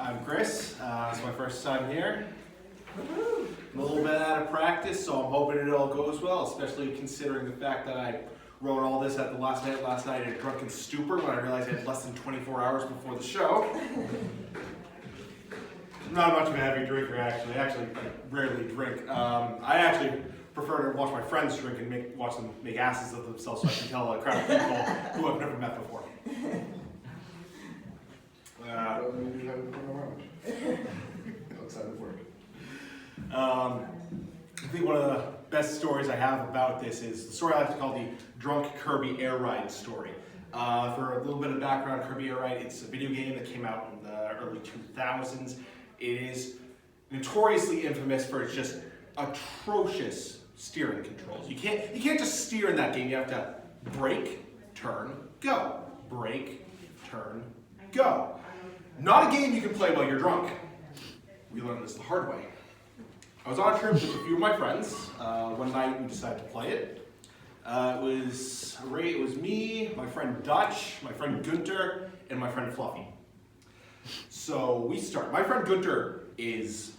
I'm Chris. It's my first time here. I'm a little bit out of practice, so I'm hoping it all goes well, especially considering the fact that I wrote all this at the last minute last night in a drunken stupor when I realized I had less than 24 hours before the show. I'm not much of a heavy drinker, actually. I rarely drink. I actually prefer to watch my friends drink and watch them make asses of themselves so I can tell a crowd of people who I've never met before. Outside of work. I think one of the best stories I have about this is the story I like to call the Drunk Kirby Air Ride story. For a little bit of background, Kirby Air Ride, it's a video game that came out in the early 2000s. It is notoriously infamous for its just atrocious steering controls. You can't just steer in that game. You have to brake, turn, go. Brake, turn, go. Not a game you can play while you're drunk. We learned this the hard way. I was on a trip with a few of my friends. One night we decided to play it. It was me, my friend Dutch, my friend Gunter, and my friend Fluffy. So we start. My friend Gunter is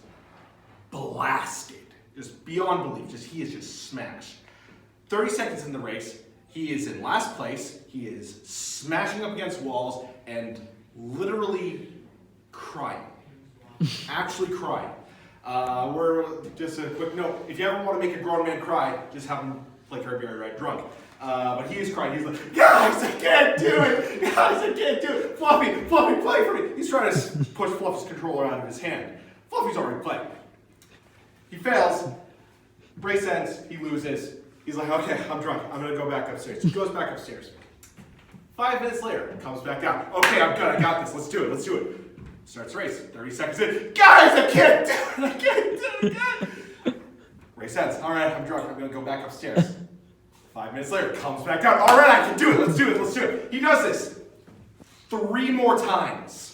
blasted, just beyond belief. He is just smashed. 30 seconds in the race, he is in last place. He is smashing up against walls and literally crying. Actually crying. Just a quick note, if you ever want to make a grown man cry, just have him play Kirby Air Ride drunk. But he is crying. He's like, guys, I can't do it. Guys, I can't do it. Fluffy, play for me. He's trying to push Fluffy's controller out of his hand. Fluffy's already playing. He fails. Race ends. He loses. He's like, okay, I'm drunk. I'm going to go back upstairs. He goes back upstairs. 5 minutes later, comes back down. Okay, I'm good. I got this. Let's do it. Starts the race. 30 seconds in. Guys, I can't do it again. Race ends. All right, I'm drunk. I'm going to go back upstairs. 5 minutes later, comes back down. All right, I can do it. Let's do it. He does this 3 more times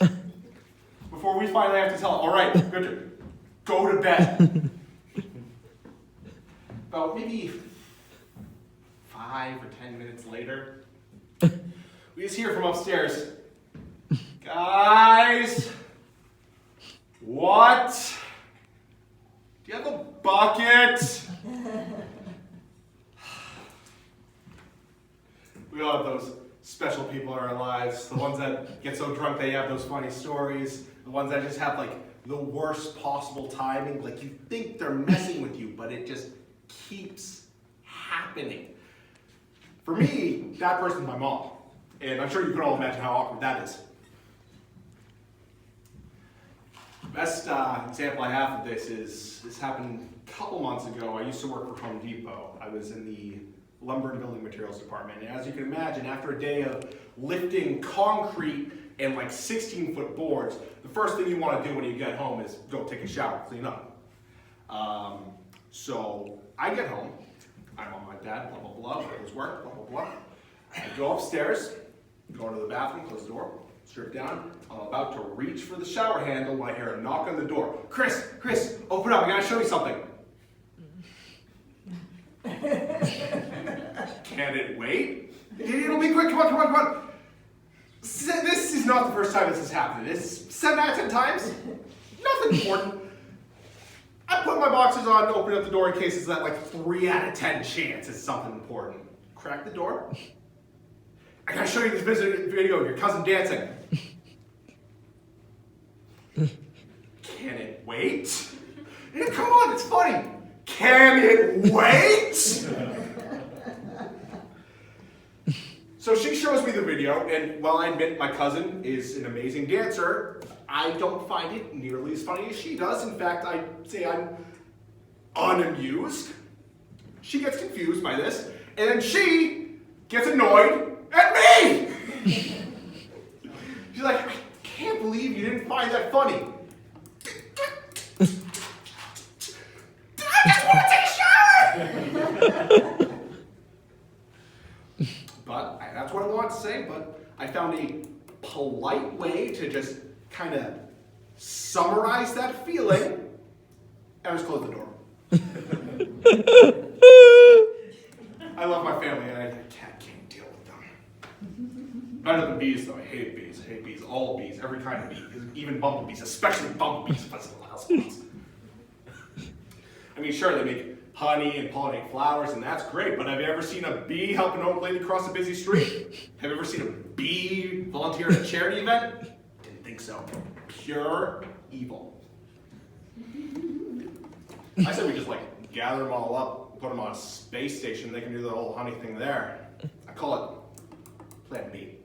before we finally have to tell him, all right, good, go to bed. About maybe 5 or 10 minutes later, we just hear from upstairs, guys, what? Do you have a bucket? We all have those special people in our lives, the ones that get so drunk they have those funny stories, the ones that just have like the worst possible timing, like you think they're messing with you, but it just keeps happening. For me, that person's my mom, and I'm sure you can all imagine how awkward that is. The best example I have of this happened a couple months ago. I used to work for Home Depot. I was in the lumber and building materials department. And as you can imagine, after a day of lifting concrete and like 16-foot boards, the first thing you want to do when you get home is go take a shower, clean up. So I get home, I'm on my bed, blah, blah, blah, goes work, blah, blah, blah. I go upstairs, go into the bathroom, close the door, strip down. I'm about to reach for the shower handle when I hear a knock on the door. Chris, open up, I gotta show you something. Can it wait? It'll be quick, come on. This is not the first time this has happened. It's 7 out of 10 times. Nothing important. I put my boxers on to open up the door in case it's that like 3 out of 10 chance it's something important. Crack the door. I gotta show you this video of your cousin dancing. Can it wait? Yeah, come on, it's funny. Can it wait? So she shows me the video, and while I admit my cousin is an amazing dancer, I don't find it nearly as funny as she does. In fact, I'd say I'm unamused. She gets confused by this, and then she gets annoyed at me! She's like, I can't believe you didn't find that funny. I just want to take a shower! But that's what I wanted to say, but I found a polite way to just kind of summarize that feeling, and just close the door. I love my family, and I can't deal with them. Better than bees, though. I hate bees. I hate bees. All bees. Every kind of bee. Even bumblebees. Especially bumblebees. I mean, sure, they make honey and pollinate flowers, and that's great, but have you ever seen a bee help an old lady cross a busy street? Have you ever seen a bee volunteer at a charity event? Didn't think so. Pure evil. I said we just gather them all up, put them on a space station, they can do the whole honey thing there. I call it Plan B.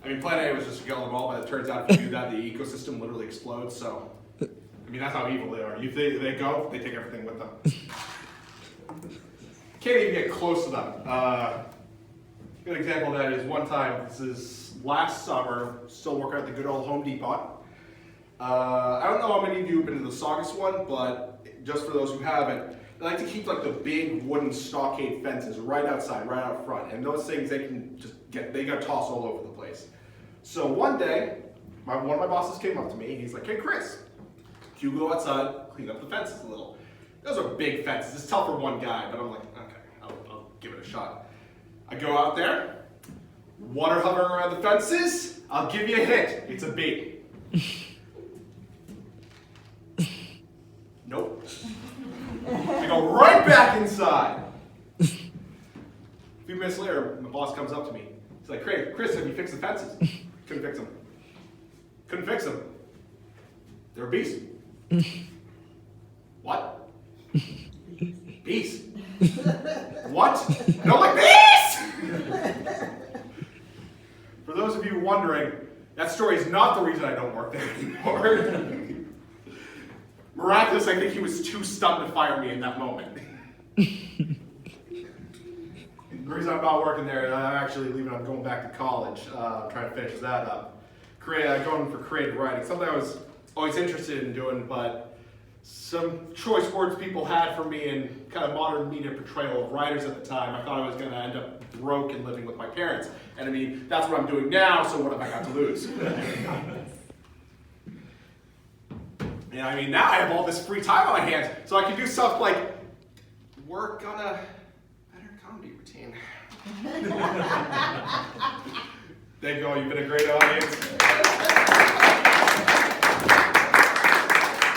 I mean, Plan A was just to kill them all, but it turns out if you do that, the ecosystem literally explodes, so. I mean, that's how evil they are. If they go, they take everything with them. Can't even get close to them. A good example of that is one time, this is last summer, still working at the good old Home Depot. I don't know how many of you have been to the Saugus one, but just for those who haven't, they like to keep the big wooden stockade fences right outside, right out front. And those things, they got tossed all over the place. So one day, one of my bosses came up to me, and he's like, "Hey, Chris, you go outside, clean up the fences a little." Those are big fences. It's tough for one guy, but I'm like, okay, I'll give it a shot. I go out there, water hovering around the fences. I'll give you a hint. It's a bee. Nope. I go right back inside. A few minutes later, my boss comes up to me. He's like, "Chris, have you fixed the fences?" Couldn't fix them. Couldn't fix them. There were bees. What? Bees? What? I don't like bees! For those of you wondering, that story is not the reason I don't work there anymore. Miraculous, I think he was too stunned to fire me in that moment. The reason I'm not working there, I'm actually leaving, I'm going back to college, trying to finish that up. Going for creative writing, something I was always interested in doing, but some choice words people had for me in kind of modern media portrayal of writers at the time, I thought I was going to end up broke and living with my parents. And I mean, that's what I'm doing now, so what have I got to lose? And I mean, now I have all this free time on my hands, so I can do stuff like work on a better comedy routine. Thank you all, you've been a great audience.